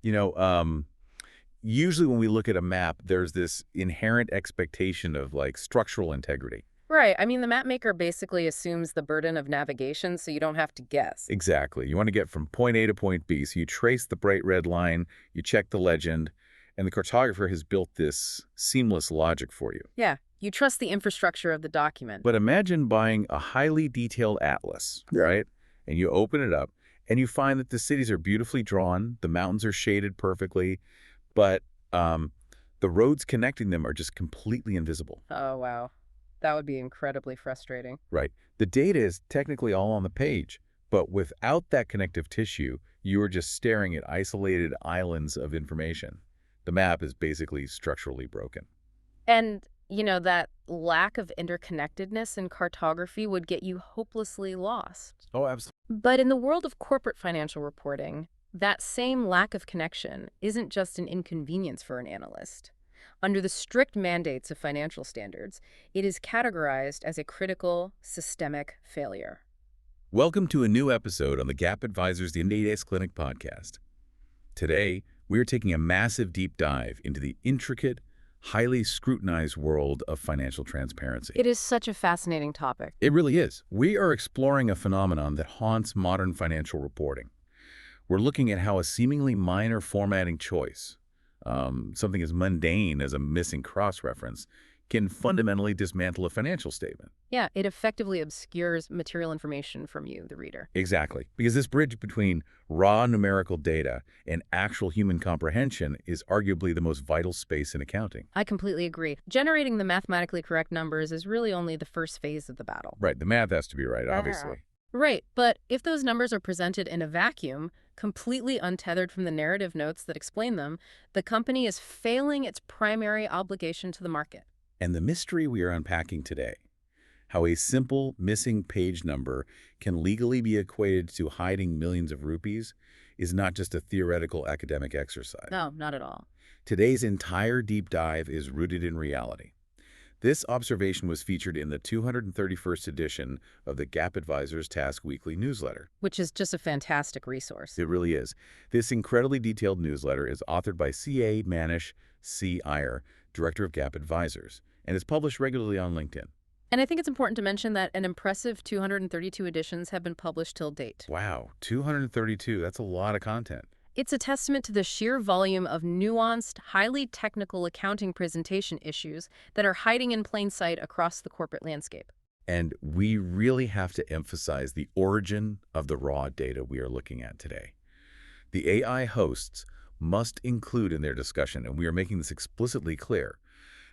You know, usually when we look at a map, there's this inherent expectation of like structural integrity. Right. I mean, the map maker basically assumes the burden of navigation so you don't have to guess. Exactly. You want to get from point A to point B, so you trace the bright red line, you check the legend, and the cartographer has built this seamless logic for you. Yeah. You trust the infrastructure of the document. But imagine buying a highly detailed atlas, right? And you open it up, and you find that the cities are beautifully drawn, the mountains are shaded perfectly, but the roads connecting them are just completely invisible. Oh, wow. That would be incredibly frustrating. Right. The data is technically all on the page, but without that connective tissue, you are just staring at isolated islands of information. The map is basically structurally broken. And, that lack of interconnectedness in cartography would get you hopelessly lost. Oh, absolutely. But in the world of corporate financial reporting, that same lack of connection isn't just an inconvenience for an analyst. Under the strict mandates of financial standards, it is categorized as a critical, systemic failure. Welcome to a new episode on the Gap Advisors the Ind AS Clinic podcast. Today, we are taking a massive deep dive into the intricate, highly scrutinized world of financial transparency. It is such a fascinating topic. It really is. We are exploring a phenomenon that haunts modern financial reporting. We're looking at how a seemingly minor formatting choice, something as mundane as a missing cross-reference, can fundamentally dismantle a financial statement. Yeah, it effectively obscures material information from you, the reader. Exactly. Because this bridge between raw numerical data and actual human comprehension is arguably the most vital space in accounting. I completely agree. Generating the mathematically correct numbers is really only the first phase of the battle. Right. The math has to be right, obviously. Right, but if those numbers are presented in a vacuum, completely untethered from the narrative notes that explain them, the company is failing its primary obligation to the market. And the mystery we are unpacking today, how a simple missing page number can legally be equated to hiding millions of rupees, is not just a theoretical academic exercise. No, not at all. Today's entire deep dive is rooted in reality. This observation was featured in the 231st edition of the Gap Advisors Task Weekly newsletter. Which is just a fantastic resource. It really is. This incredibly detailed newsletter is authored by C.A. Manish C. Iyer, Director of Gap Advisors, and is published regularly on LinkedIn. And I think it's important to mention that an impressive 232 editions have been published till date. Wow, 232. That's a lot of content. It's a testament to the sheer volume of nuanced, highly technical accounting presentation issues that are hiding in plain sight across the corporate landscape. And we really have to emphasize the origin of the raw data we are looking at today. The AI hosts must include in their discussion, and we are making this explicitly clear,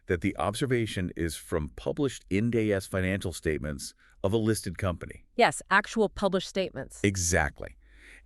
that the observation is from published Ind AS financial statements of a listed company. Yes, actual published statements. Exactly.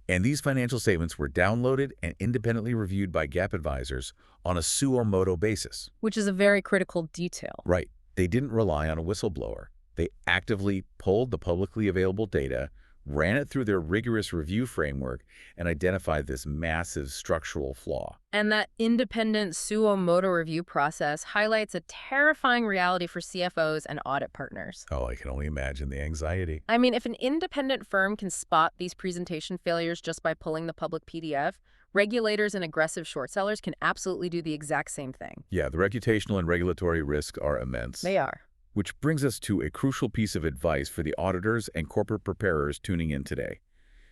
And these financial statements were downloaded and independently reviewed by Gap Advisors on a suo motu basis. Which is a very critical detail. Right. They didn't rely on a whistleblower. They actively pulled the publicly available data, ran it through their rigorous review framework, and identified this massive structural flaw. And that independent suo motu review process highlights a terrifying reality for CFOs and audit partners. Oh, I can only imagine the anxiety. I mean, if an independent firm can spot these presentation failures just by pulling the public PDF, regulators and aggressive short sellers can absolutely do the exact same thing. Yeah, the reputational and regulatory risks are immense. They are. Which brings us to a crucial piece of advice for the auditors and corporate preparers tuning in today.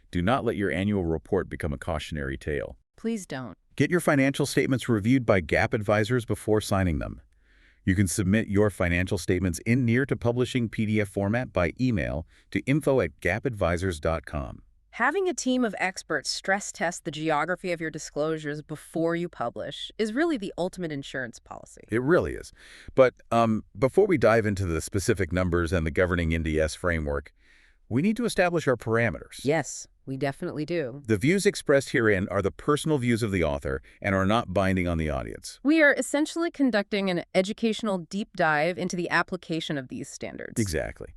Do not let your annual report become a cautionary tale. Please don't. Get your financial statements reviewed by Gap Advisors before signing them. You can submit your financial statements in near-to-publishing PDF format by email to info@gapadvisors.com. Having a team of experts stress test the geography of your disclosures before you publish is really the ultimate insurance policy. It really is. But before we dive into the specific numbers and the governing Ind AS framework, we need to establish our parameters. Yes, we definitely do. The views expressed herein are the personal views of the author and are not binding on the audience. We are essentially conducting an educational deep dive into the application of these standards. Exactly.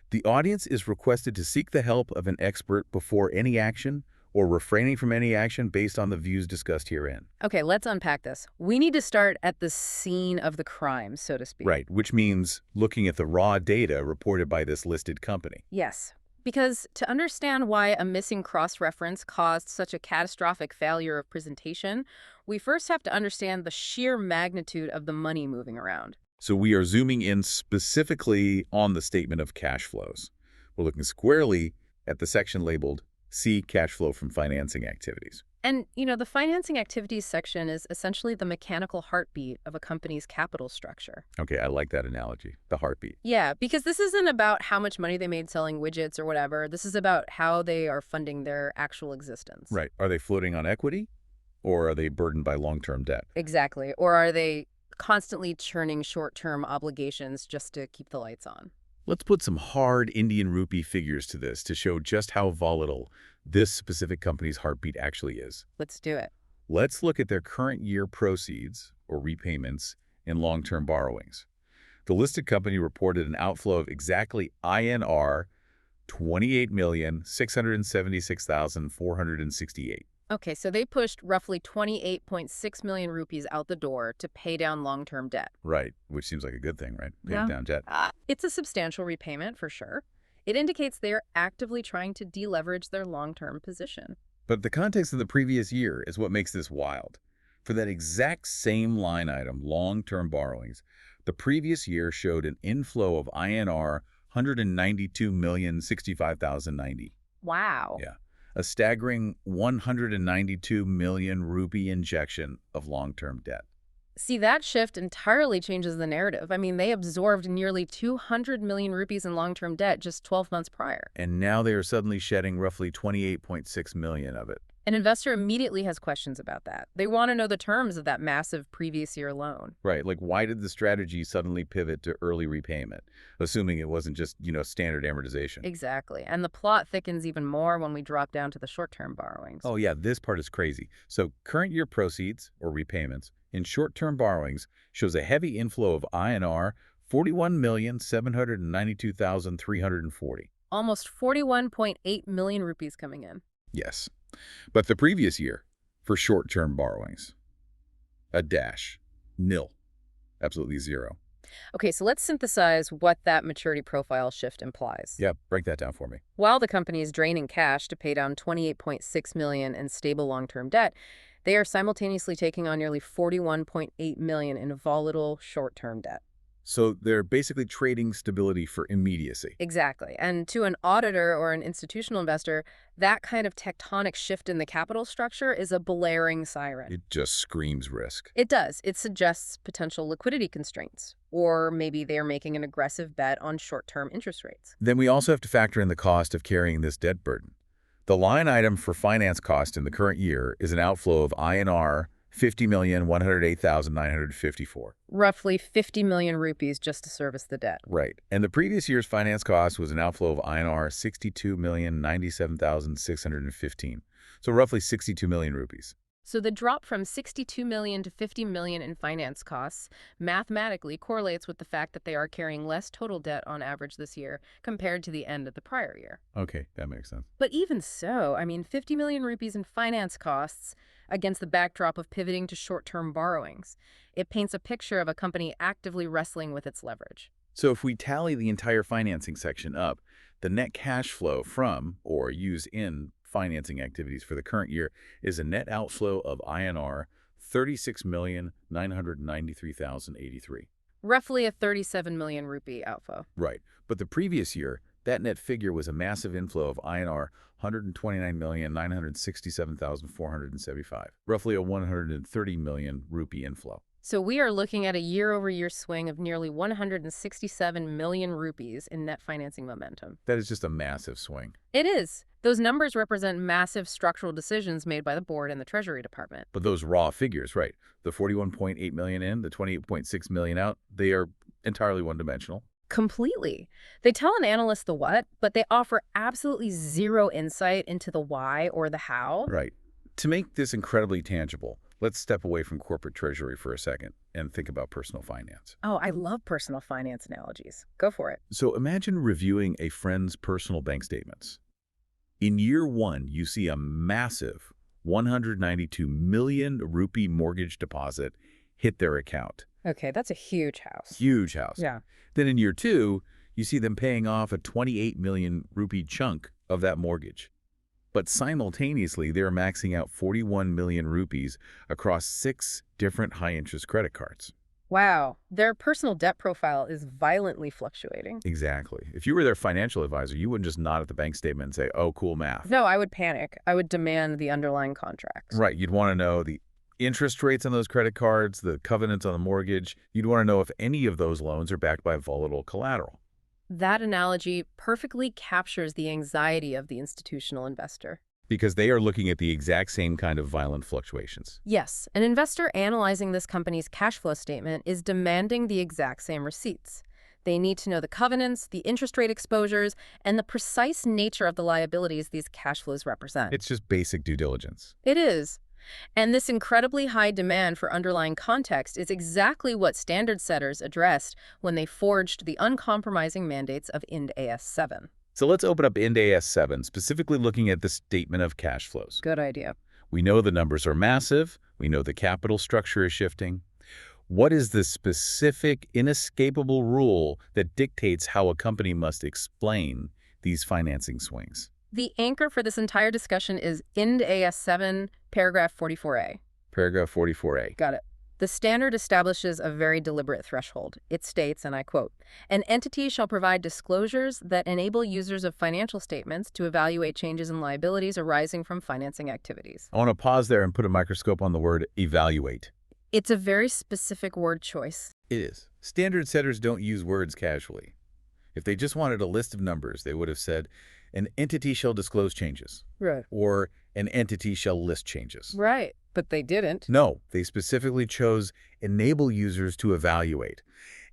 The audience is requested to seek the help of an expert before any action or refraining from any action based on the views discussed herein. Okay, let's unpack this. We need to start at the scene of the crime, so to speak. Right, which means looking at the raw data reported by this listed company. Yes. Because to understand why a missing cross-reference caused such a catastrophic failure of presentation, we first have to understand the sheer magnitude of the money moving around. So we are zooming in specifically on the statement of cash flows. We're looking squarely at the section labeled See Cash Flow from Financing Activities. And, the financing activities section is essentially the mechanical heartbeat of a company's capital structure. Okay, I like that analogy, the heartbeat. Yeah, because this isn't about how much money they made selling widgets or whatever. This is about how they are funding their actual existence. Right. Are they floating on equity, or are they burdened by long-term debt? Exactly. Or are they constantly churning short-term obligations just to keep the lights on? Let's put some hard Indian rupee figures to this to show just how volatile this specific company's heartbeat actually is. Let's do it. Let's look at their current year proceeds, or repayments, in long-term borrowings. The listed company reported an outflow of exactly INR 28,676,468. Okay, so they pushed roughly 28.6 million rupees out the door to pay down long-term debt. Right, which seems like a good thing, right? Paying Yeah. down debt. It's a substantial repayment for sure. It indicates they are actively trying to deleverage their long-term position. But the context of the previous year is what makes this wild. For that exact same line item, long-term borrowings, the previous year showed an inflow of INR 192,065,090. Wow. Yeah, a staggering 192 million rupee injection of long-term debt. See, that shift entirely changes the narrative. I mean, they absorbed nearly 200 million rupees in long-term debt just 12 months prior. And now they are suddenly shedding roughly 28.6 million of it. An investor immediately has questions about that. They want to know the terms of that massive previous year loan. Right, like why did the strategy suddenly pivot to early repayment, assuming it wasn't just, standard amortization? Exactly. And the plot thickens even more when we drop down to the short-term borrowings. Oh yeah, this part is crazy. So current year proceeds, or repayments, in short-term borrowings shows a heavy inflow of INR 41,792,340. Almost 41.8 million rupees coming in. Yes. But the previous year, for short-term borrowings, a dash, nil, absolutely zero. Okay, so let's synthesize what that maturity profile shift implies. Yeah, break that down for me. While the company is draining cash to pay down 28.6 million in stable long-term debt, they are simultaneously taking on nearly 41.8 million in volatile short-term debt. So they're basically trading stability for immediacy. Exactly. And to an auditor or an institutional investor, that kind of tectonic shift in the capital structure is a blaring siren. It just screams risk. It does. It suggests potential liquidity constraints, or maybe they're making an aggressive bet on short-term interest rates. Then we also have to factor in the cost of carrying this debt burden. The line item for finance cost in the current year is an outflow of INR 50,108,954. Roughly 50 million rupees just to service the debt. Right. And the previous year's finance cost was an outflow of INR 62,097,615. So roughly 62 million rupees. So the drop from 62 million to 50 million in finance costs mathematically correlates with the fact that they are carrying less total debt on average this year compared to the end of the prior year. Okay, that makes sense. But even so, 50 million rupees in finance costs against the backdrop of pivoting to short-term borrowings. It paints a picture of a company actively wrestling with its leverage. So if we tally the entire financing section up, the net cash flow from or use in financing activities for the current year is a net outflow of INR 36,993,083. Roughly a 37 million rupee outflow. Right. But the previous year, that net figure was a massive inflow of INR 129,967,475, roughly a 130 million rupee inflow. So we are looking at a year-over-year swing of nearly 167 million rupees in net financing momentum. That is just a massive swing. It is. Those numbers represent massive structural decisions made by the board and the Treasury Department. But those raw figures, right, the 41.8 million in, the 28.6 million out, they are entirely one-dimensional. Completely. They tell an analyst the what, but they offer absolutely zero insight into the why or the how. Right. To make this incredibly tangible, let's step away from corporate treasury for a second and think about personal finance. Oh, I love personal finance analogies. Go for it. So imagine reviewing a friend's personal bank statements. In year one, you see a massive 192 million rupee mortgage deposit hit their account. Okay, that's a huge house. Huge house. Yeah. Then in year two, You see them paying off a 28 million rupee chunk of that mortgage. But simultaneously, they're maxing out 41 million rupees across 6 different high-interest credit cards. Wow, their personal debt profile is violently fluctuating. Exactly. If you were their financial advisor, you wouldn't just nod at the bank statement and say, oh, cool math. No, I would panic. I would demand the underlying contracts. Right. You'd want to know the interest rates on those credit cards, the covenants on the mortgage. You'd want to know if any of those loans are backed by volatile collateral. That analogy perfectly captures the anxiety of the institutional investor. Because they are looking at the exact same kind of violent fluctuations. Yes, an investor analyzing this company's cash flow statement is demanding the exact same receipts. They need to know the covenants, the interest rate exposures, and the precise nature of the liabilities these cash flows represent. It's just basic due diligence. It is. And this incredibly high demand for underlying context is exactly what standard setters addressed when they forged the uncompromising mandates of Ind AS 7. So let's open up Ind AS 7, specifically looking at the statement of cash flows. Good idea. We know the numbers are massive. We know the capital structure is shifting. What is the specific, inescapable rule that dictates how a company must explain these financing swings? The anchor for this entire discussion is Ind AS 7, paragraph 44A. Paragraph 44A. Got it. The standard establishes a very deliberate threshold. It states, and I quote, "An entity shall provide disclosures that enable users of financial statements to evaluate changes in liabilities arising from financing activities." I want to pause there and put a microscope on the word evaluate. It's a very specific word choice. It is. Standard setters don't use words casually. If they just wanted a list of numbers, they would have said, an entity shall disclose changes. Right. Or an entity shall list changes. Right. But they didn't. No, they specifically chose enable users to evaluate.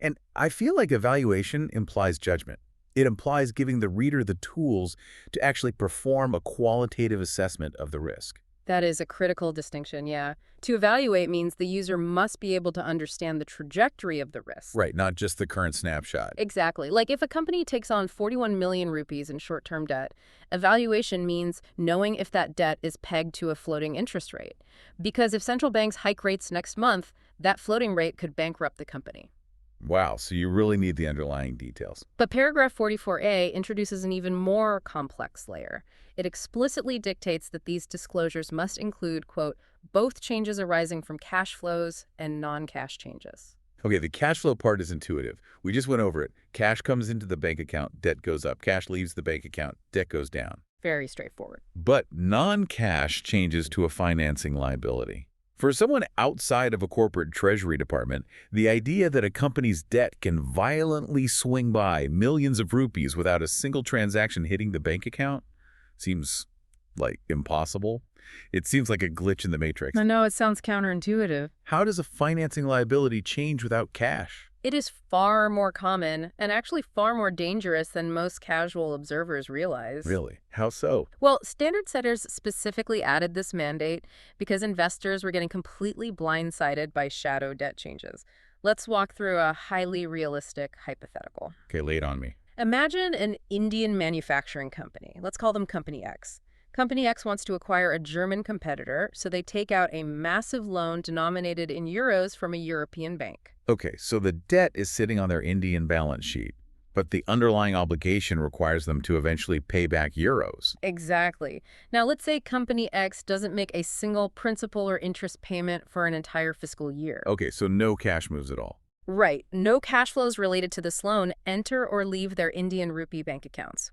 And I feel like evaluation implies judgment. It implies giving the reader the tools to actually perform a qualitative assessment of the risk. That is a critical distinction, yeah. To evaluate means the user must be able to understand the trajectory of the risk. Right, not just the current snapshot. Exactly. Like if a company takes on 41 million rupees in short-term debt, evaluation means knowing if that debt is pegged to a floating interest rate. Because if central banks hike rates next month, that floating rate could bankrupt the company. Wow, so you really need the underlying details. But paragraph 44A introduces an even more complex layer. It explicitly dictates that these disclosures must include, quote, both changes arising from cash flows and non-cash changes. Okay, the cash flow part is intuitive. We just went over it. Cash comes into the bank account, debt goes up. Cash leaves the bank account, debt goes down. Very straightforward. But non-cash changes to a financing liability. For someone outside of a corporate treasury department, the idea that a company's debt can violently swing by millions of rupees without a single transaction hitting the bank account seems like impossible. It seems like a glitch in the matrix. I know, it sounds counterintuitive. How does a financing liability change without cash? It is far more common and actually far more dangerous than most casual observers realize. Really? How so? Well, standard setters specifically added this mandate because investors were getting completely blindsided by shadow debt changes. Let's walk through a highly realistic hypothetical. Okay, lay it on me. Imagine an Indian manufacturing company. Let's call them Company X. Company X wants to acquire a German competitor, so they take out a massive loan denominated in euros from a European bank. Okay, so the debt is sitting on their Indian balance sheet, but the underlying obligation requires them to eventually pay back euros. Exactly. Now, let's say Company X doesn't make a single principal or interest payment for an entire fiscal year. Okay, so no cash moves at all. Right. No cash flows related to this loan enter or leave their Indian rupee bank accounts.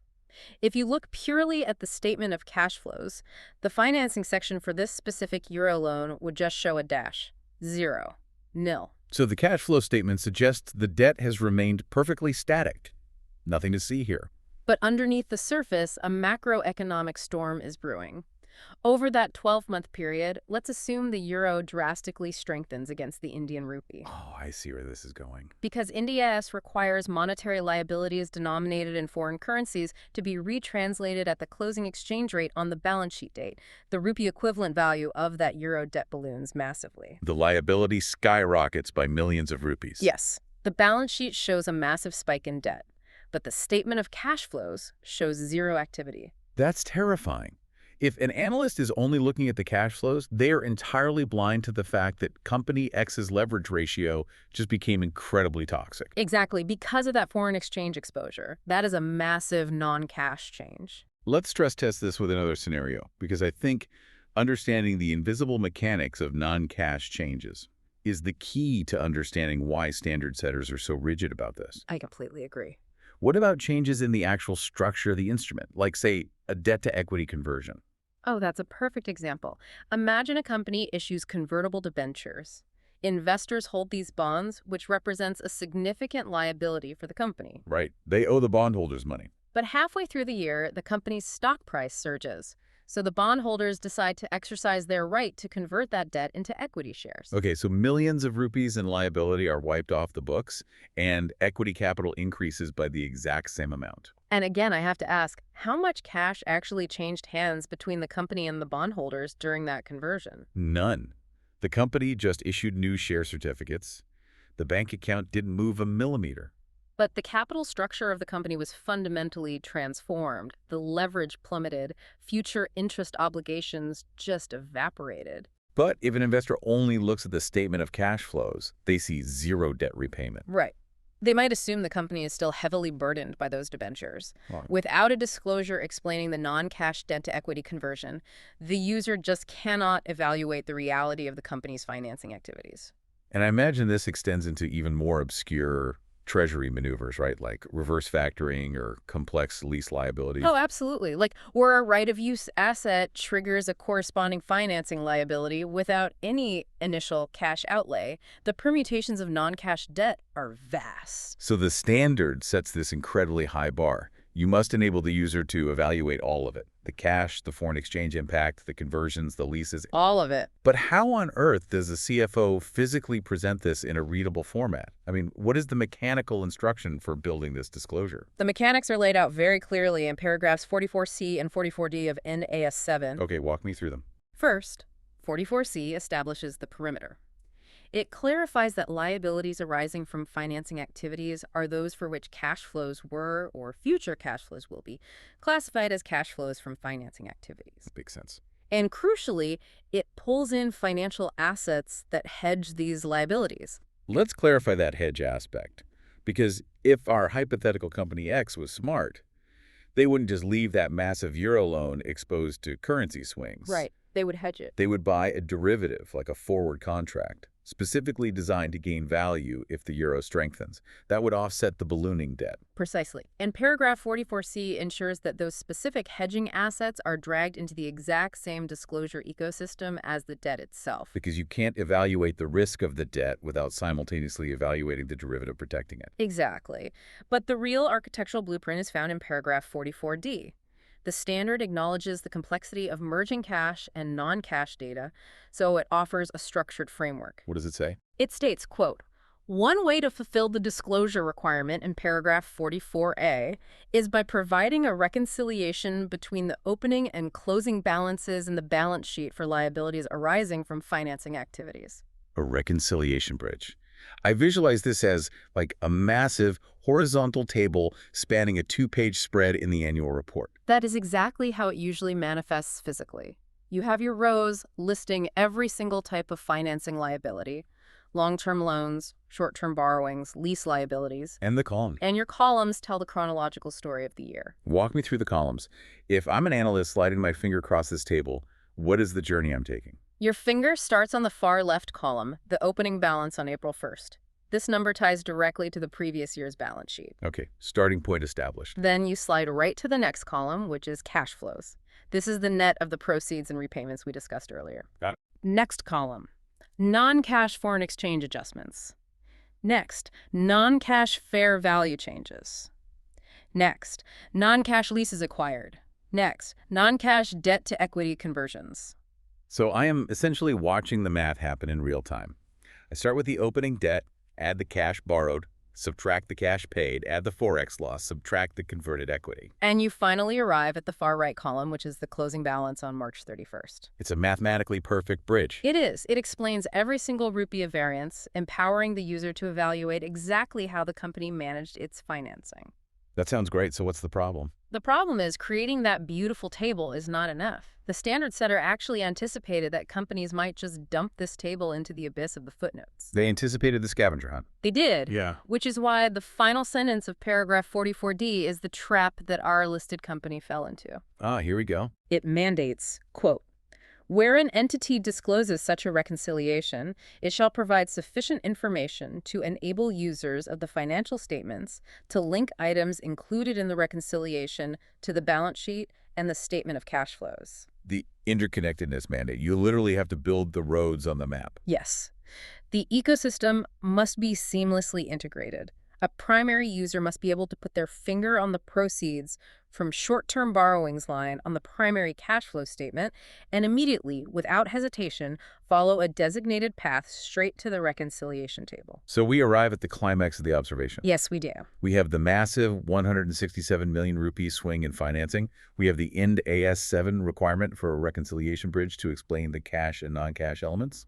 If you look purely at the statement of cash flows, the financing section for this specific euro loan would just show a dash. 0. Nil. So the cash flow statement suggests the debt has remained perfectly static. Nothing to see here. But underneath the surface, a macroeconomic storm is brewing. Over that 12-month period, let's assume the euro drastically strengthens against the Indian rupee. Oh, I see where this is going. Because Ind AS requires monetary liabilities denominated in foreign currencies to be retranslated at the closing exchange rate on the balance sheet date, the rupee equivalent value of that euro debt balloons massively. The liability skyrockets by millions of rupees. Yes, the balance sheet shows a massive spike in debt, but the statement of cash flows shows zero activity. That's terrifying. If an analyst is only looking at the cash flows, they are entirely blind to the fact that company X's leverage ratio just became incredibly toxic. Exactly, because of that foreign exchange exposure. That is a massive non-cash change. Let's stress test this with another scenario, because I think understanding the invisible mechanics of non-cash changes is the key to understanding why standard setters are so rigid about this. I completely agree. What about changes in the actual structure of the instrument, like, say, a debt-to-equity conversion? Oh, that's a perfect example. Imagine a company issues convertible debentures. Investors hold these bonds, which represents a significant liability for the company. Right. They owe the bondholders money. But halfway through the year, the company's stock price surges. So the bondholders decide to exercise their right to convert that debt into equity shares. Okay, so millions of rupees in liability are wiped off the books, and equity capital increases by the exact same amount. And again, I have to ask, how much cash actually changed hands between the company and the bondholders during that conversion? None. The company just issued new share certificates. The bank account didn't move a millimeter. But the capital structure of the company was fundamentally transformed. The leverage plummeted. Future interest obligations just evaporated. But if an investor only looks at the statement of cash flows, they see zero debt repayment. Right. They might assume the company is still heavily burdened by those debentures. Right. Without a disclosure explaining the non-cash debt-to-equity conversion, the user just cannot evaluate the reality of the company's financing activities. And I imagine this extends into even more obscure treasury maneuvers, right? Like reverse factoring or complex lease liabilities. Oh, absolutely. Like where a right-of-use asset triggers a corresponding financing liability without any initial cash outlay, the permutations of non-cash debt are vast. So the standard sets this incredibly high bar. You must enable the user to evaluate all of it. The cash, the foreign exchange impact, the conversions, the leases. All of it. But how on earth does a CFO physically present this in a readable format? I mean, what is the mechanical instruction for building this disclosure? The mechanics are laid out very clearly in paragraphs 44C and 44D of Ind AS 7. Okay, walk me through them. First, 44C establishes the perimeter. It clarifies that liabilities arising from financing activities are those for which cash flows were, or future cash flows will be, classified as cash flows from financing activities. Makes sense. And crucially, it pulls in financial assets that hedge these liabilities. Let's clarify that hedge aspect, because if our hypothetical company X was smart, they wouldn't just leave that massive euro loan exposed to currency swings. Right. They would hedge it. They would buy a derivative, like a forward contract, specifically designed to gain value if the euro strengthens. That would offset the ballooning debt. Precisely. And paragraph 44C ensures that those specific hedging assets are dragged into the exact same disclosure ecosystem as the debt itself. Because you can't evaluate the risk of the debt without simultaneously evaluating the derivative protecting it. Exactly. But the real architectural blueprint is found in paragraph 44D. The standard acknowledges the complexity of merging cash and non-cash data, so it offers a structured framework. What does it say? It states, quote, "One way to fulfill the disclosure requirement in paragraph 44A is by providing a reconciliation between the opening and closing balances in the balance sheet for liabilities arising from financing activities." A reconciliation bridge. I visualize this as like a massive horizontal table spanning a 2-page spread in the annual report. That is exactly how it usually manifests physically. You have your rows listing every single type of financing liability, long-term loans, short-term borrowings, lease liabilities. And the column. And your columns tell the chronological story of the year. Walk me through the columns. If I'm an analyst sliding my finger across this table, what is the journey I'm taking? Your finger starts on the far left column, the opening balance on April 1st. This number ties directly to the previous year's balance sheet. Okay, starting point established. Then you slide right to the next column, which is cash flows. This is the net of the proceeds and repayments we discussed earlier. Got it. Next column, non-cash foreign exchange adjustments. Next, non-cash fair value changes. Next, non-cash leases acquired. Next, non-cash debt-to-equity conversions. So I am essentially watching the math happen in real time. I start with the opening debt, add the cash borrowed, subtract the cash paid, add the forex loss, subtract the converted equity. And you finally arrive at the far right column, which is the closing balance on March 31st. It's a mathematically perfect bridge. It is. It explains every single rupee of variance, empowering the user to evaluate exactly how the company managed its financing. That sounds great, so what's the problem? The problem is creating that beautiful table is not enough. The standard setter actually anticipated that companies might just dump this table into the abyss of the footnotes. They anticipated the scavenger hunt. They did. Yeah. Which is why the final sentence of paragraph 44D is the trap that our listed company fell into. Ah, here we go. It mandates, quote, where an entity discloses such a reconciliation, it shall provide sufficient information to enable users of the financial statements to link items included in the reconciliation to the balance sheet and the statement of cash flows. The interconnectedness mandate. You literally have to build the roads on the map. Yes. The ecosystem must be seamlessly integrated. A primary user must be able to put their finger on the proceeds from short-term borrowings line on the primary cash flow statement and immediately, without hesitation, follow a designated path straight to the reconciliation table. So we arrive at the climax of the observation. Yes, we do. We have the massive 167 million rupee swing in financing. We have the Ind AS 7 requirement for a reconciliation bridge to explain the cash and non-cash elements.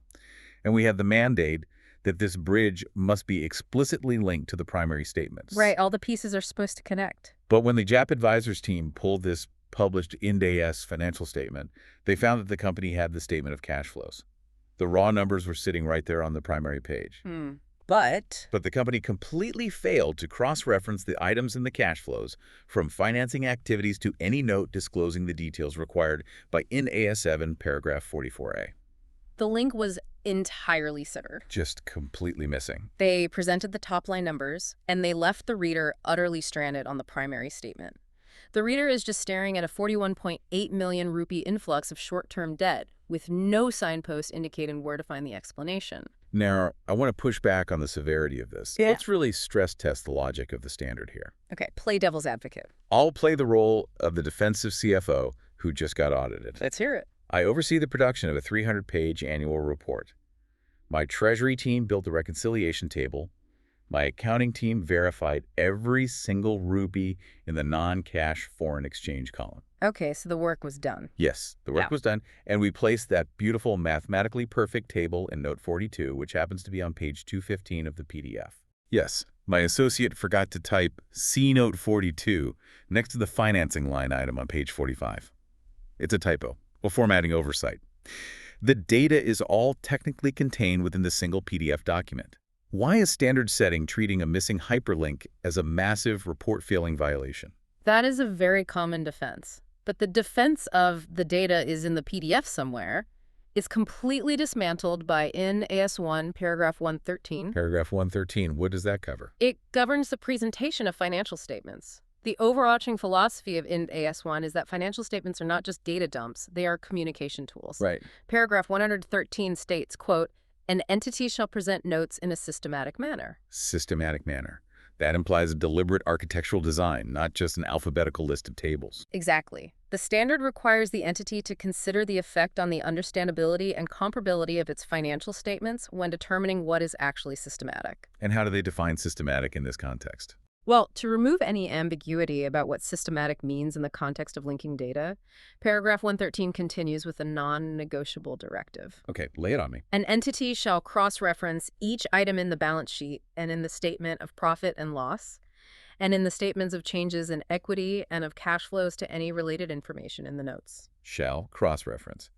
And we have the mandate that this bridge must be explicitly linked to the primary statements. Right, all the pieces are supposed to connect. But when the JAP Advisors team pulled this published Ind AS financial statement, they found that the company had the statement of cash flows. The raw numbers were sitting right there on the primary page. But But the company completely failed to cross-reference the items in the cash flows from financing activities to any note disclosing the details required by Ind AS 7 paragraph 44A. the link was entirely severed. Just completely missing. They presented the top-line numbers, and they left the reader utterly stranded on the primary statement. The reader is just staring at a 41.8 million rupee influx of short-term debt, with no signpost indicating where to find the explanation. Now, I want to push back on the severity of this. Yeah. Let's really stress test the logic of the standard here. Okay, play devil's advocate. I'll play the role of the defensive CFO who just got audited. Let's hear it. I oversee the production of a 300-page annual report. My treasury team built the reconciliation table. My accounting team verified every single rupee in the non-cash foreign exchange column. Okay, so the work was done. Yes, the work Yeah. was done, and we placed that beautiful mathematically perfect table in Note 42, which happens to be on page 215 of the PDF. Yes, my associate forgot to type C Note 42 next to the financing line item on page 45. It's a typo, a formatting oversight. The data is all technically contained within the single PDF document. Why is standard setting treating a missing hyperlink as a massive report-failing violation? That is a very common defense. But the defense of the data is in the PDF somewhere is completely dismantled by Ind AS 1, paragraph 113. Paragraph 113, what does that cover? It governs the presentation of financial statements. The overarching philosophy of Ind AS 1 is that financial statements are not just data dumps, they are communication tools. Right. Paragraph 113 states, quote, an entity shall present notes in a systematic manner. Systematic manner. That implies a deliberate architectural design, not just an alphabetical list of tables. Exactly. The standard requires the entity to consider the effect on the understandability and comparability of its financial statements when determining what is actually systematic. And how do they define systematic in this context? Well, to remove any ambiguity about what systematic means in the context of linking data, paragraph 113 continues with a non-negotiable directive. Okay, lay it on me. An entity shall cross-reference each item in the balance sheet and in the statement of profit and loss, and in the statements of changes in equity and of cash flows to any related information in the notes. Shall cross-reference.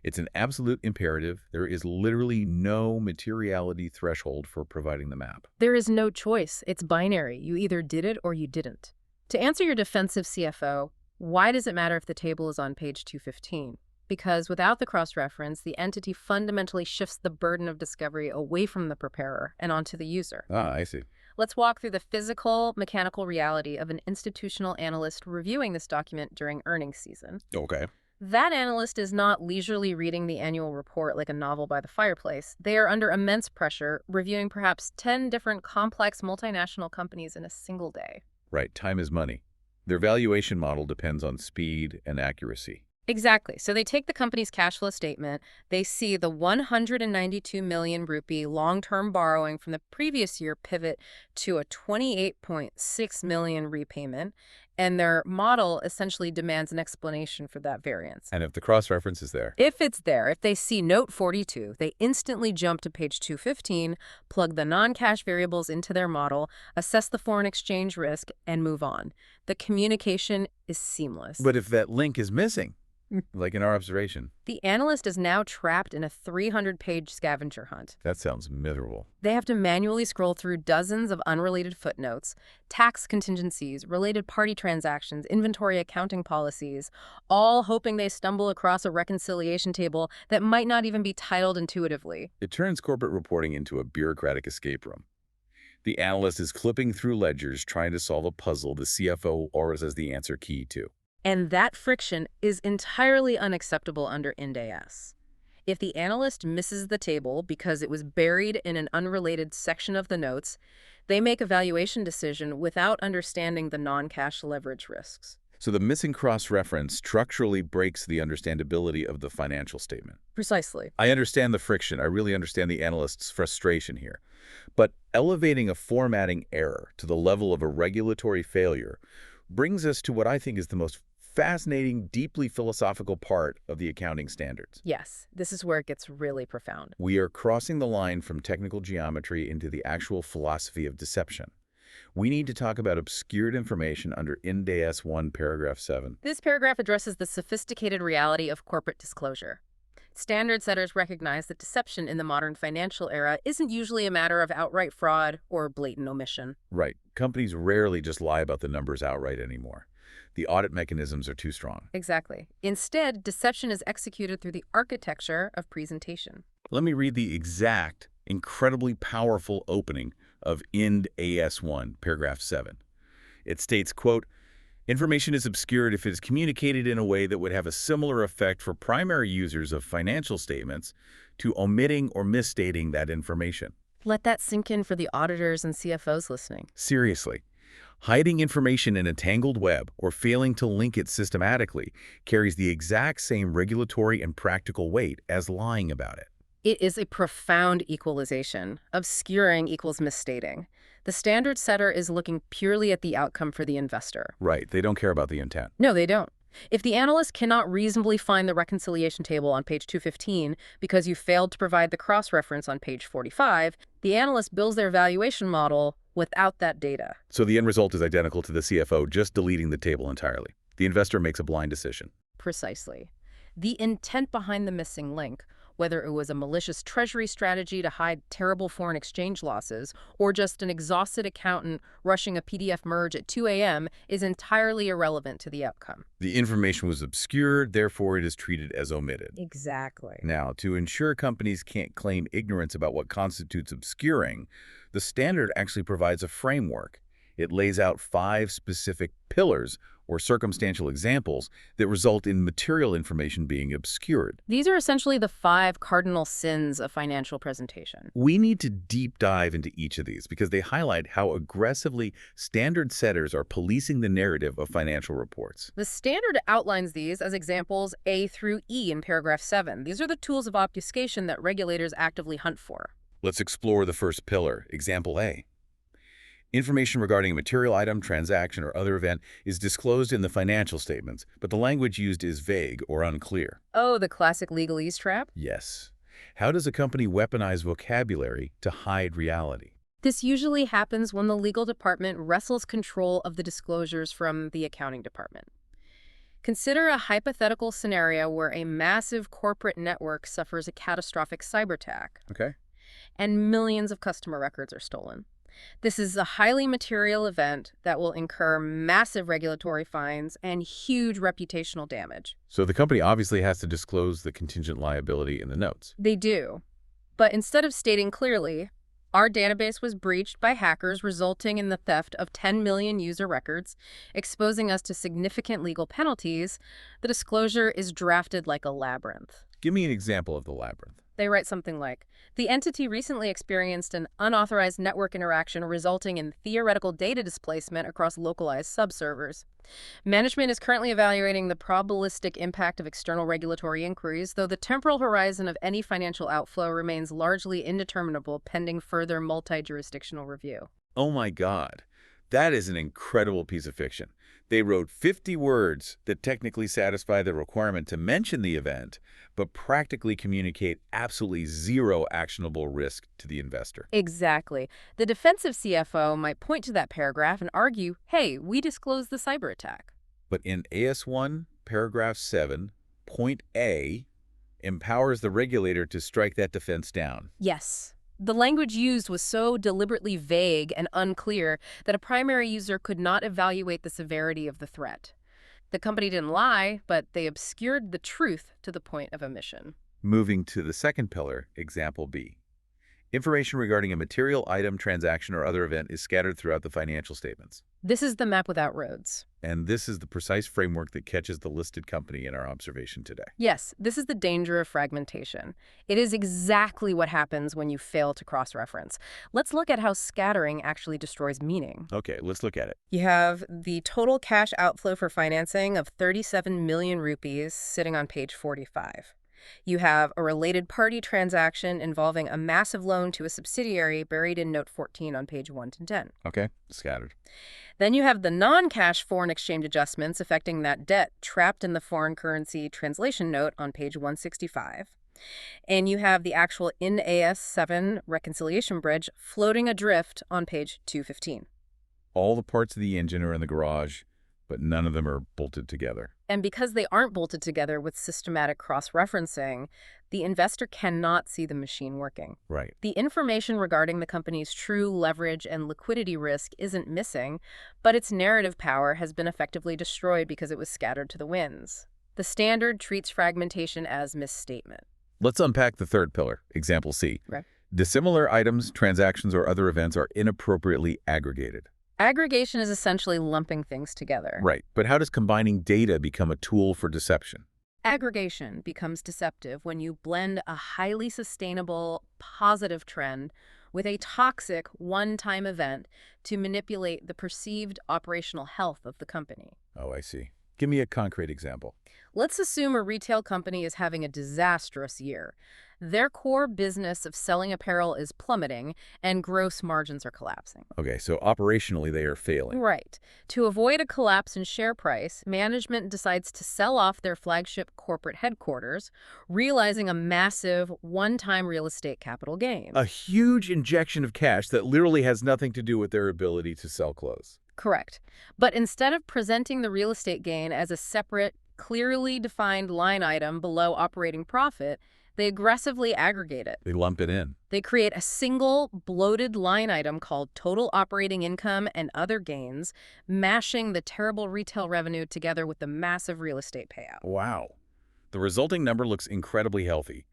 It's an absolute imperative. There is literally no materiality threshold for providing the map. There is no choice. It's binary. You either did it or you didn't. To answer your defensive CFO, why does it matter if the table is on page 215? Because without the cross-reference, the entity fundamentally shifts the burden of discovery away from the preparer and onto the user. Ah, I see. Let's walk through the physical, mechanical reality of an institutional analyst reviewing this document during earnings season. Okay. That analyst is not leisurely reading the annual report like a novel by the fireplace. They are under immense pressure, reviewing perhaps 10 different complex multinational companies in a single day. Right, time is money. Their valuation model depends on speed and accuracy. Exactly. So they take the company's cash flow statement, they see the 192 million rupee long-term borrowing from the previous year pivot to a 28.6 million repayment, and their model essentially demands an explanation for that variance. And if the cross-reference is there, If it's there, if they see note 42, they instantly jump to page 215, plug the non-cash variables into their model, assess the foreign exchange risk, and move on. The communication is seamless. but if that link is missing, like in our observation, The analyst is now trapped in a 300-page scavenger hunt. that sounds miserable. They have to manually scroll through dozens of unrelated footnotes, tax contingencies, related party transactions, inventory accounting policies, all hoping they stumble across a reconciliation table that might not even be titled intuitively. It turns corporate reporting into a bureaucratic escape room. The analyst is flipping through ledgers trying to solve a puzzle the CFO always has the answer key to. And that friction is entirely unacceptable under Ind AS. If the analyst misses the table because it was buried in an unrelated section of the notes, they make a valuation decision without understanding the non-cash leverage risks. So the missing cross-reference structurally breaks the understandability of the financial statement. Precisely. I understand the friction. I really understand the analyst's frustration here. But elevating a formatting error to the level of a regulatory failure brings us to what I think is the most fascinating, deeply philosophical part of the accounting standards. Yes, this is where it gets really profound. We are crossing the line from technical geometry into the actual philosophy of deception. We need to talk about obscured information under Ind AS 1, paragraph 7. This paragraph addresses the sophisticated reality of corporate disclosure. Standard setters recognize that deception in the modern financial era isn't usually a matter of outright fraud or blatant omission. Right. Companies rarely just lie about the numbers outright anymore. The audit mechanisms are too strong. Exactly. Instead, deception is executed through the architecture of presentation. Let me read the exact, incredibly powerful opening of Ind AS 1, paragraph 7. It states, quote, "Information is obscured if it is communicated in a way that would have a similar effect for primary users of financial statements to omitting or misstating that information." Let that sink in for the auditors and CFOs listening. Seriously. Hiding information in a tangled web or failing to link it systematically carries the exact same regulatory and practical weight as lying about it. It is a profound equalization. Obscuring equals misstating. The standard setter is looking purely at the outcome for the investor. Right, they don't care about the intent. No, they don't. If the analyst cannot reasonably find the reconciliation table on page 215 because you failed to provide the cross-reference on page 45, the analyst builds their valuation model without that data. So the end result is identical to the CFO just deleting the table entirely. The investor makes a blind decision. Precisely. The intent behind the missing link, whether it was a malicious treasury strategy to hide terrible foreign exchange losses or just an exhausted accountant rushing a PDF merge at 2 a.m., is entirely irrelevant to the outcome. The information was obscured, therefore it is treated as omitted. Exactly. Now, to ensure companies can't claim ignorance about what constitutes obscuring, the standard actually provides a framework. It lays out 5 specific pillars or circumstantial examples that result in material information being obscured. These are essentially the 5 cardinal sins of financial presentation. We need to deep dive into each of these because they highlight how aggressively standard setters are policing the narrative of financial reports. The standard outlines these as examples A through E in paragraph 7. These are the tools of obfuscation that regulators actively hunt for. Let's explore the first pillar, example A. Information regarding a material item, transaction, or other event is disclosed in the financial statements, but the language used is vague or unclear. Oh, the classic legalese trap? Yes. How does a company weaponize vocabulary to hide reality? This usually happens when the legal department wrestles control of the disclosures from the accounting department. Consider a hypothetical scenario where a massive corporate network suffers a catastrophic cyber attack, Okay. and millions of customer records are stolen. This is a highly material event that will incur massive regulatory fines and huge reputational damage. So the company obviously has to disclose the contingent liability in the notes. They do. But instead of stating clearly, our database was breached by hackers resulting in the theft of 10 million user records, exposing us to significant legal penalties, the disclosure is drafted like a labyrinth. Give me an example of the labyrinth. They write something like, the entity recently experienced an unauthorized network interaction resulting in theoretical data displacement across localized subservers. Management is currently evaluating the probabilistic impact of external regulatory inquiries, though the temporal horizon of any financial outflow remains largely indeterminable pending further multi-jurisdictional review. Oh my God, that is an incredible piece of fiction. They wrote 50 words that technically satisfy the requirement to mention the event, but practically communicate absolutely zero actionable risk to the investor. Exactly. The defensive CFO might point to that paragraph and argue, hey, we disclosed the cyber attack. But in AS1, paragraph 7, point A, empowers the regulator to strike that defense down. Yes. The language used was so deliberately vague and unclear that a primary user could not evaluate the severity of the threat. The company didn't lie, but they obscured the truth to the point of omission. Moving to the second pillar, example B. Information regarding a material item, transaction, or other event is scattered throughout the financial statements. This is the map without roads. And this is the precise framework that catches the listed company in our observation today. Yes, this is the danger of fragmentation. It is exactly what happens when you fail to cross-reference. Let's look at how scattering actually destroys meaning. Okay, let's look at it. You have the total cash outflow for financing of 37 million rupees sitting on page 45. You have a related party transaction involving a massive loan to a subsidiary buried in note 14 on page 110. Okay, scattered. Then you have the non-cash foreign exchange adjustments affecting that debt trapped in the foreign currency translation note on page 165. And you have the actual Ind AS 7 reconciliation bridge floating adrift on page 215. All the parts of the engine are in the garage, but none of them are bolted together. And because they aren't bolted together with systematic cross-referencing, the investor cannot see the machine working. Right. The information regarding the company's true leverage and liquidity risk isn't missing, but its narrative power has been effectively destroyed because it was scattered to the winds. The standard treats fragmentation as misstatement. Let's unpack the third pillar, example C. Right. Dissimilar items, transactions, or other events are inappropriately aggregated. Aggregation is essentially lumping things together. Right, but how does combining data become a tool for deception? Aggregation becomes deceptive when you blend a highly sustainable, positive trend with a toxic, one-time event to manipulate the perceived operational health of the company. Oh, I see. Give me a concrete example. Let's assume a retail company is having a disastrous year. Their core business of selling apparel is plummeting, and gross margins are collapsing. Okay, so operationally they are failing. Right. To avoid a collapse in share price, management decides to sell off their flagship corporate headquarters, realizing a massive one-time real estate capital gain. A huge injection of cash that literally has nothing to do with their ability to sell clothes. Correct. But instead of presenting the real estate gain as a separate, clearly defined line item below operating profit, they aggressively aggregate it. They lump it in. They create a single, bloated line item called total operating income and other gains, mashing the terrible retail revenue together with the massive real estate payout. Wow. The resulting number looks incredibly healthy.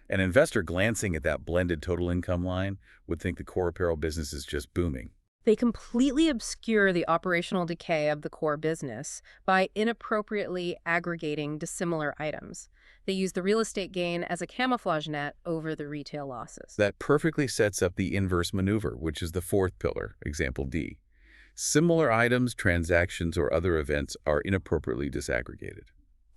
An investor glancing at that blended total income line would think the core apparel business is just booming. They completely obscure the operational decay of the core business by inappropriately aggregating dissimilar items. They use the real estate gain as a camouflage net over the retail losses. That perfectly sets up the inverse maneuver, which is the fourth pillar, example D. Similar items, transactions, or other events are inappropriately disaggregated.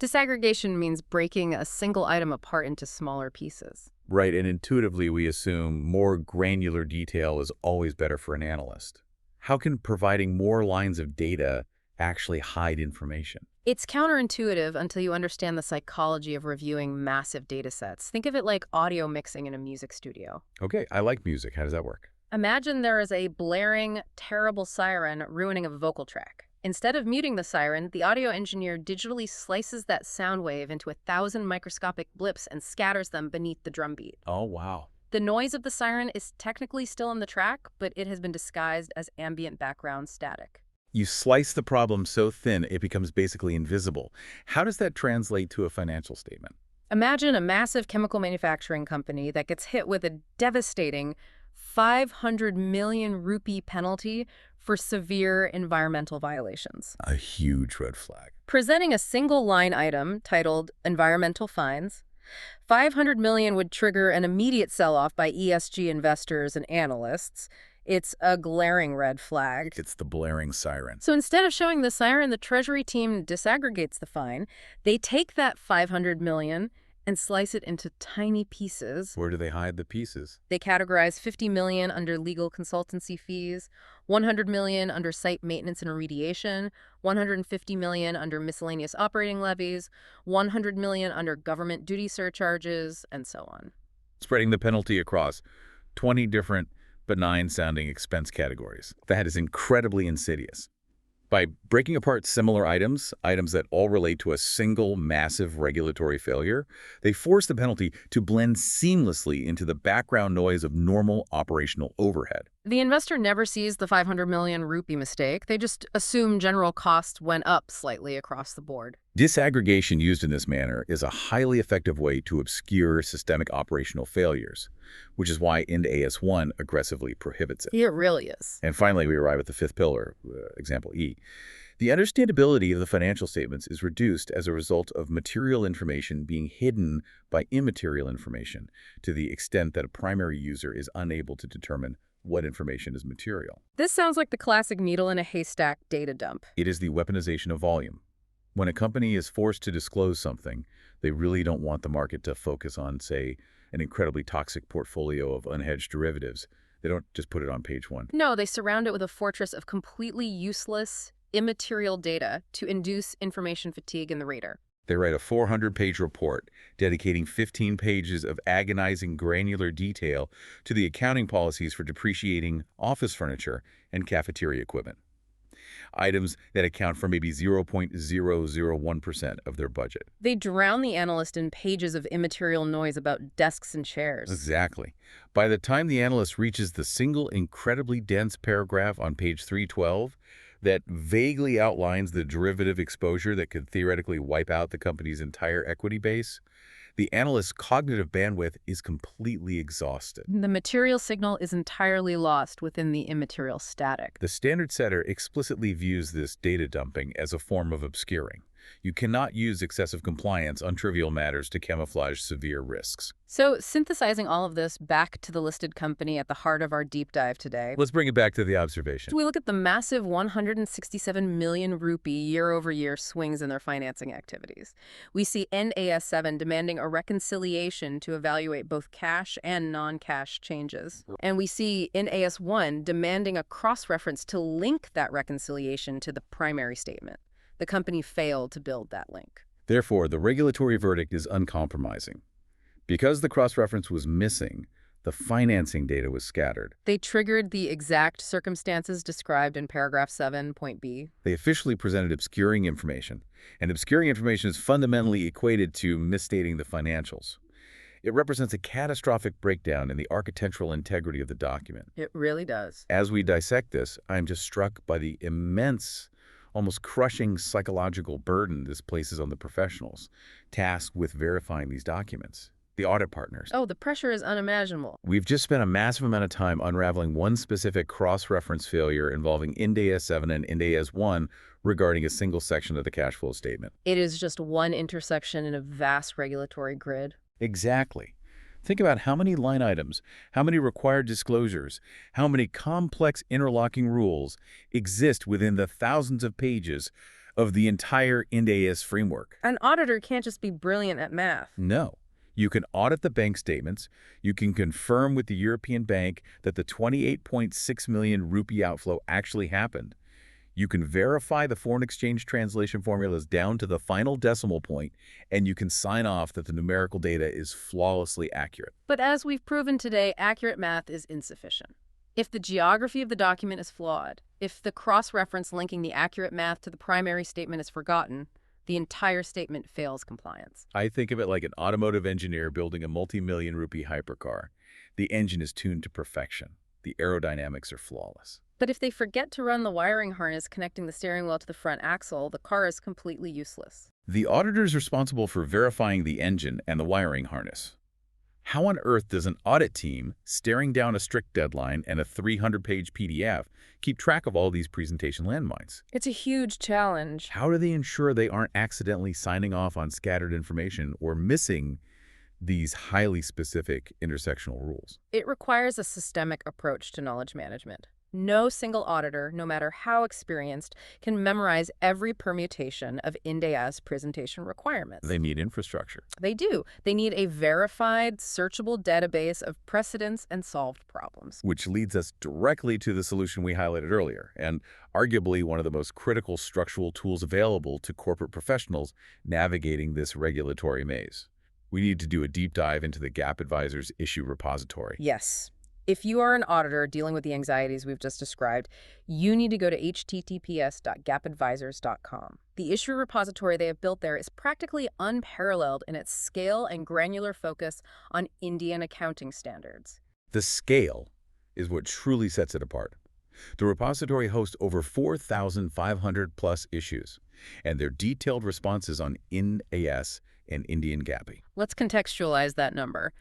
Disaggregation means breaking a single item apart into smaller pieces. Right, and intuitively we assume more granular detail is always better for an analyst. How can providing more lines of data actually hide information? It's counterintuitive until you understand the psychology of reviewing massive data sets. Think of it like audio mixing in a music studio. Okay, I like music. How does that work? Imagine there is a blaring, terrible siren ruining a vocal track. Instead of muting the siren, the audio engineer digitally slices that sound wave into 1,000 microscopic blips and scatters them beneath the drum beat. Oh, wow. The noise of the siren is technically still in the track, but it has been disguised as ambient background static. You slice the problem so thin it becomes basically invisible. How does that translate to a financial statement? Imagine a massive chemical manufacturing company that gets hit with a devastating 500 million rupee penalty for severe environmental violations. A huge red flag. Presenting a single line item titled Environmental Fines, $500 million would trigger an immediate sell-off by ESG investors and analysts. It's a glaring red flag. It's the blaring siren. So instead of showing the siren, the Treasury team disaggregates the fine. They take that $500 million and slice it into tiny pieces. Where do they hide the pieces? They categorize $50 million under legal consultancy fees, $100 million under site maintenance and remediation, $150 million under miscellaneous operating levies, $100 million under government duty surcharges, and so on. Spreading the penalty across 20 different benign-sounding expense categories. That is incredibly insidious. By breaking apart similar items that all relate to a single massive regulatory failure, they force the penalty to blend seamlessly into the background noise of normal operational overhead. The investor never sees the 500 million rupee mistake. They just assume general costs went up slightly across the board. Disaggregation used in this manner is a highly effective way to obscure systemic operational failures, which is why Ind AS 1 aggressively prohibits it. It really is. And finally, we arrive at the fifth pillar, example E. The understandability of the financial statements is reduced as a result of material information being hidden by immaterial information to the extent that a primary user is unable to determine what information is material. This sounds like the classic needle in a haystack data dump. It is the weaponization of volume. When a company is forced to disclose something, they really don't want the market to focus on, say, an incredibly toxic portfolio of unhedged derivatives. They don't just put it on page 1. No, they surround it with a fortress of completely useless, immaterial data to induce information fatigue in the reader. They write a 400-page report dedicating 15 pages of agonizing granular detail to the accounting policies for depreciating office furniture and cafeteria equipment, items that account for maybe 0.001% of their budget. They drown the analyst in pages of immaterial noise about desks and chairs. Exactly. By the time the analyst reaches the single incredibly dense paragraph on page 312, that vaguely outlines the derivative exposure that could theoretically wipe out the company's entire equity base, the analyst's cognitive bandwidth is completely exhausted. The material signal is entirely lost within the immaterial static. The standard setter explicitly views this data dumping as a form of obscuring. You cannot use excessive compliance on trivial matters to camouflage severe risks. So, synthesizing all of this back to the listed company at the heart of our deep dive today, Let's bring it back to the observation. we look at the massive 167 million rupee year-over-year swings in their financing activities. We see Ind AS 7 demanding a reconciliation to evaluate both cash and non-cash changes. And we see Ind AS 1 demanding a cross-reference to link that reconciliation to the primary statement. The company failed to build that link. Therefore, the regulatory verdict is uncompromising. Because the cross-reference was missing, the financing data was scattered. They triggered the exact circumstances described in paragraph 7.b. They officially presented obscuring information, and obscuring information is fundamentally equated to misstating the financials. It represents a catastrophic breakdown in the architectural integrity of the document. It really does. As we dissect this, I am just struck by the immense, almost crushing psychological burden this places on the professionals tasked with verifying these documents, the audit partners. Oh, the pressure is unimaginable. We've just spent a massive amount of time unraveling one specific cross-reference failure involving Ind AS 7 and Ind AS 1 regarding a single section of the cash flow statement. It is just one intersection in a vast regulatory grid. Exactly. Think about how many line items, how many required disclosures, how many complex interlocking rules exist within the thousands of pages of the entire Ind AS framework. An auditor can't just be brilliant at math. No. You can audit the bank statements. You can confirm with the European bank that the 28.6 million rupee outflow actually happened. You can verify the foreign exchange translation formulas down to the final decimal point, and you can sign off that the numerical data is flawlessly accurate. But as we've proven today, accurate math is insufficient. If the geography of the document is flawed, if the cross-reference linking the accurate math to the primary statement is forgotten, the entire statement fails compliance. I think of it like an automotive engineer building a multi-million rupee hypercar. The engine is tuned to perfection. The aerodynamics are flawless. But if they forget to run the wiring harness connecting the steering wheel to the front axle, the car is completely useless. The auditor is responsible for verifying the engine and the wiring harness. How on earth does an audit team, staring down a strict deadline and a 300-page PDF, keep track of all these presentation landmines? It's a huge challenge. How do they ensure they aren't accidentally signing off on scattered information or missing these highly specific intersectional rules? It requires a systemic approach to knowledge management. No single auditor, no matter how experienced, can memorize every permutation of Ind AS presentation requirements. They need infrastructure. They do. They need a verified, searchable database of precedents and solved problems. Which leads us directly to the solution we highlighted earlier, and arguably one of the most critical structural tools available to corporate professionals navigating this regulatory maze. We need to do a deep dive into the Gap Advisors issue repository. Yes. If you are an auditor dealing with the anxieties we've just described, you need to go to https.gapadvisors.com. The issue repository they have built there is practically unparalleled in its scale and granular focus on Indian accounting standards. The scale is what truly sets it apart. The repository hosts over 4,500 plus issues, and their detailed responses on Ind AS and Indian GAAP. Let's contextualize that number.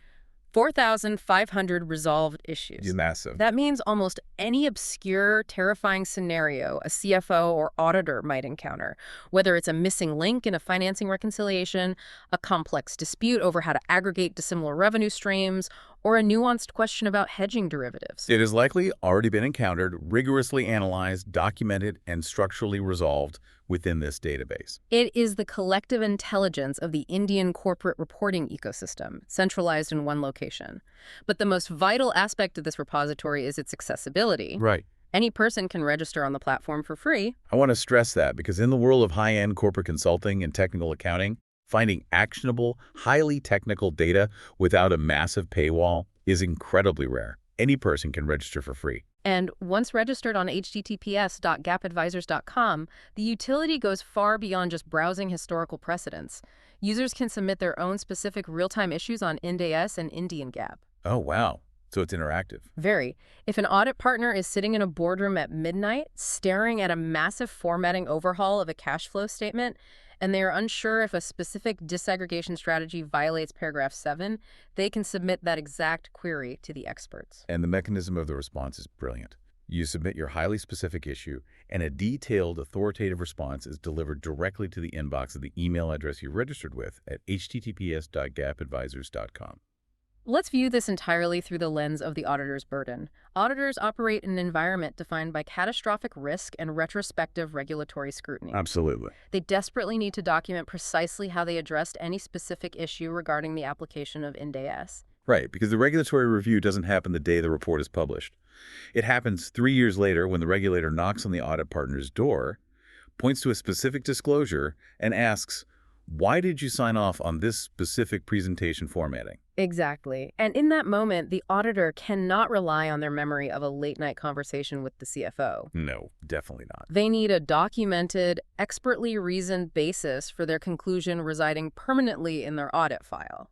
4,500 resolved issues. It's massive. That means almost any obscure, terrifying scenario a CFO or auditor might encounter, whether it's a missing link in a financing reconciliation, a complex dispute over how to aggregate dissimilar revenue streams, or a nuanced question about hedging derivatives. It has likely already been encountered, rigorously analyzed, documented, and structurally resolved within this database. It is the collective intelligence of the Indian corporate reporting ecosystem, centralized in one location. But the most vital aspect of this repository is its accessibility. Right. Any person can register on the platform for free. I want to stress that because in the world of high-end corporate consulting and technical accounting, finding actionable, highly technical data without a massive paywall is incredibly rare. Any person can register for free. And once registered on https.gapadvisors.com, the utility goes far beyond just browsing historical precedents. Users can submit their own specific real-time issues on Ind AS and Indian GAAP. Oh, wow. So it's interactive. Very. If an audit partner is sitting in a boardroom at midnight, staring at a massive formatting overhaul of a cash flow statement, and they are unsure if a specific disaggregation strategy violates paragraph 7, they can submit that exact query to the experts. And the mechanism of the response is brilliant. You submit your highly specific issue, and a detailed, authoritative response is delivered directly to the inbox of the email address you registered with at https.gapadvisors.com. Let's view this entirely through the lens of the auditor's burden. Auditors operate in an environment defined by catastrophic risk and retrospective regulatory scrutiny. Absolutely. They desperately need to document precisely how they addressed any specific issue regarding the application of Ind AS. Right, because the regulatory review doesn't happen the day the report is published. It happens 3 years later when the regulator knocks on the audit partner's door, points to a specific disclosure, and asks, why did you sign off on this specific presentation formatting? Exactly. And in that moment, the auditor cannot rely on their memory of a late-night conversation with the CFO. No, definitely not. They need a documented, expertly reasoned basis for their conclusion residing permanently in their audit file.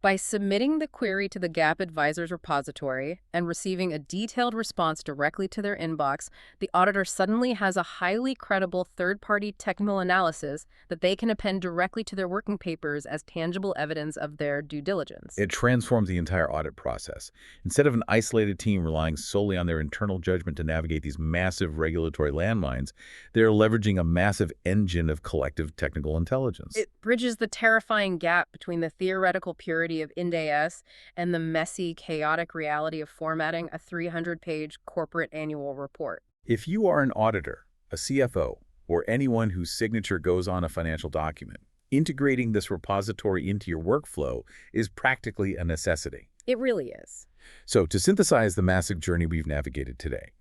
By submitting the query to the Gap Advisors repository and receiving a detailed response directly to their inbox, the auditor suddenly has a highly credible third-party technical analysis that they can append directly to their working papers as tangible evidence of their due diligence. It transforms the entire audit process. Instead of an isolated team relying solely on their internal judgment to navigate these massive regulatory landmines, they're leveraging a massive engine of collective technical intelligence. It bridges the terrifying gap between the theoretical purity of Ind AS and the messy, chaotic reality of formatting a 300-page corporate annual report. If you are an auditor, a CFO, or anyone whose signature goes on a financial document, integrating this repository into your workflow is practically a necessity. It really is. So to synthesize the massive journey we've navigated today,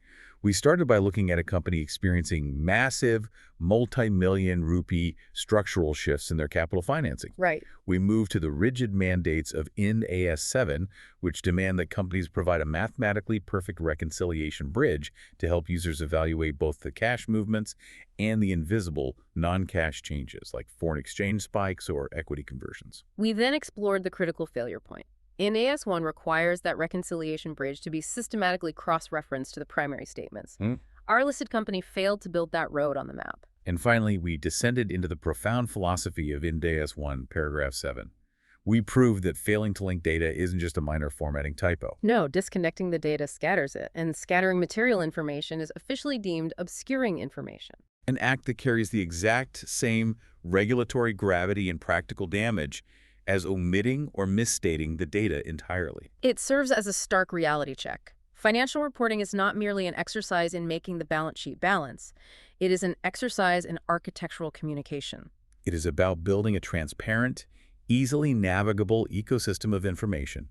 we started by looking at a company experiencing massive, multi-million rupee structural shifts in their capital financing. Right. We moved to the rigid mandates of Ind AS 7, which demand that companies provide a mathematically perfect reconciliation bridge to help users evaluate both the cash movements and the invisible non-cash changes like foreign exchange spikes or equity conversions. We then explored the critical failure point. Ind AS 1 requires that reconciliation bridge to be systematically cross-referenced to the primary statements. Our listed company failed to build that road on the map. And finally, we descended into the profound philosophy of Ind AS 1, paragraph 7. We proved that failing to link data isn't just a minor formatting typo. No, disconnecting the data scatters it, and scattering material information is officially deemed obscuring information. An act that carries the exact same regulatory gravity and practical damage as omitting or misstating the data entirely. It serves as a stark reality check. Financial reporting is not merely an exercise in making the balance sheet balance. It is an exercise in architectural communication. It is about building a transparent, easily navigable ecosystem of information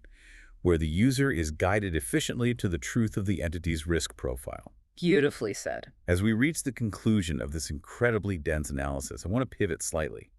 where the user is guided efficiently to the truth of the entity's risk profile. Beautifully said. As we reach the conclusion of this incredibly dense analysis, I want to pivot slightly.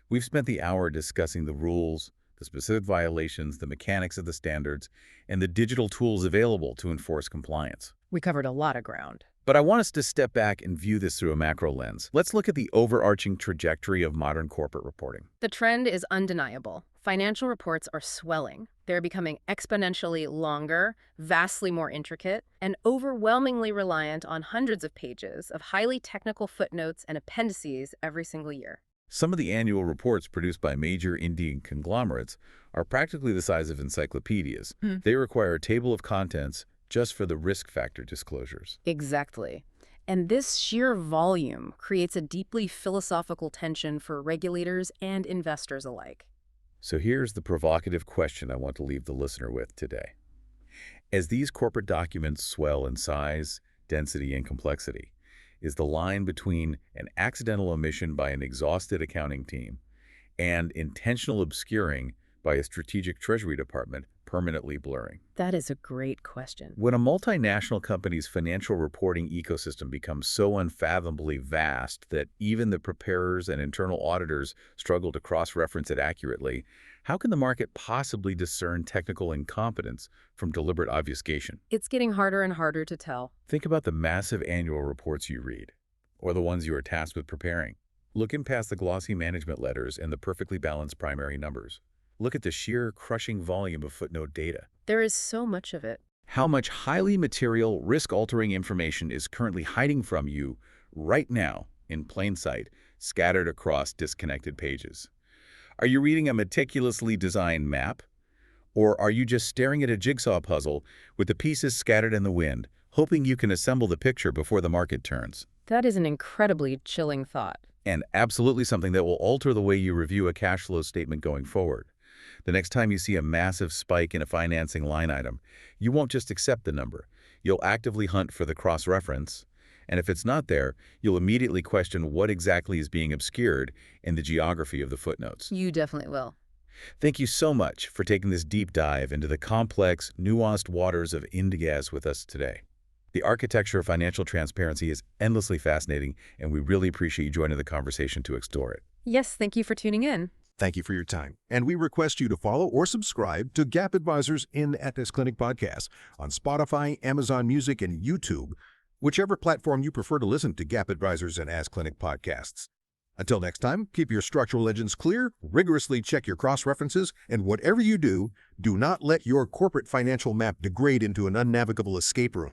We've spent the hour discussing the rules, the specific violations, the mechanics of the standards, and the digital tools available to enforce compliance. We covered a lot of ground. But I want us to step back and view this through a macro lens. Let's look at the overarching trajectory of modern corporate reporting. The trend is undeniable. Financial reports are swelling. They're becoming exponentially longer, vastly more intricate, and overwhelmingly reliant on hundreds of pages of highly technical footnotes and appendices every single year. Some of the annual reports produced by major Indian conglomerates are practically the size of encyclopedias. They require a table of contents just for the risk factor disclosures. Exactly. And this sheer volume creates a deeply philosophical tension for regulators and investors alike. So here's the provocative question I want to leave the listener with today. As these corporate documents swell in size, density, and complexity, is the line between an accidental omission by an exhausted accounting team and intentional obscuring by a strategic Treasury Department permanently blurring? That is a great question. When a multinational company's financial reporting ecosystem becomes so unfathomably vast that even the preparers and internal auditors struggle to cross-reference it accurately, how can the market possibly discern technical incompetence from deliberate obfuscation? It's getting harder and harder to tell. Think about the massive annual reports you read, or the ones you are tasked with preparing. Look in past the glossy management letters and the perfectly balanced primary numbers. Look at the sheer crushing volume of footnote data. There is so much of it. How much highly material, risk-altering information is currently hiding from you right now in plain sight, scattered across disconnected pages? Are you reading a meticulously designed map? Or are you just staring at a jigsaw puzzle with the pieces scattered in the wind, hoping you can assemble the picture before the market turns? That is an incredibly chilling thought. And absolutely something that will alter the way you review a cash flow statement going forward. The next time you see a massive spike in a financing line item, you won't just accept the number. You'll actively hunt for the cross-reference, and if it's not there, you'll immediately question what exactly is being obscured in the geography of the footnotes. You definitely will. Thank you so much for taking this deep dive into the complex, nuanced waters of Ind AS with us today. The architecture of financial transparency is endlessly fascinating, and we really appreciate you joining the conversation to explore it. Yes, thank you for tuning in. Thank you for your time, and we request you to follow or subscribe to Gap Advisors Ind AS Clinic podcast on Spotify, Amazon Music, and YouTube, whichever platform you prefer to listen to Gap Advisors and AS Clinic podcasts. Until next time, keep your structural legends clear, rigorously check your cross-references, and whatever you do, do not let your corporate financial map degrade into an unnavigable escape room.